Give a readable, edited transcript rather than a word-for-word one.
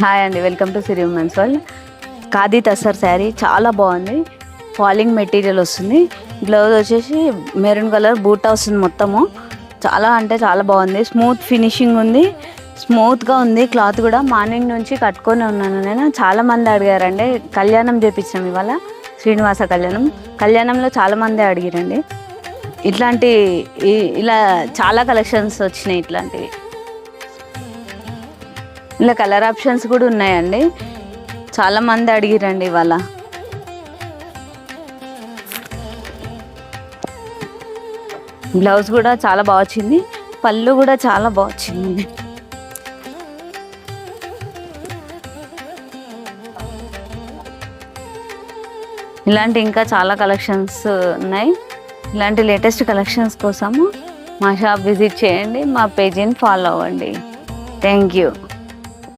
Hi అండి, welcome to Siri women's world. Khadi tussar sari చాలా బాగుంది. ఫాలింగ్ మెటీరియల్ వస్తుంది. బ్లౌజ్ వచ్చేసి మెరూన్ కలర్ బూటా వస్తుంది. మొత్తము చాలా అంటే చాలా బాగుంది. స్మూత్ ఫినిషింగ్ ఉంది, స్మూత్గా ఉంది. క్లాత్ కూడా మార్నింగ్ నుంచి కట్టుకొని ఉన్నాను నేను. చాలామంది అడిగారండి. కళ్యాణం చేపించాం ఇవాళ, శ్రీనివాస కళ్యాణంలో చాలామంది అడిగారండి. ఇట్లాంటి ఇలా చాలా కలెక్షన్స్ వచ్చినాయి. ఇట్లాంటివి ఇలా కలర్ ఆప్షన్స్ కూడా ఉన్నాయండి. చాలామంది అడిగిరండి ఇవాళ. బ్లౌజ్ కూడా చాలా బాగా వచ్చింది, పళ్ళు కూడా చాలా బాగా వచ్చింది. ఇలాంటి ఇంకా చాలా కలెక్షన్స్ ఉన్నాయి. ఇలాంటి లేటెస్ట్ కలెక్షన్స్ కోసము మా షాప్ విజిట్ చేయండి, మా పేజీని ఫాలో అవ్వండి. Thank you.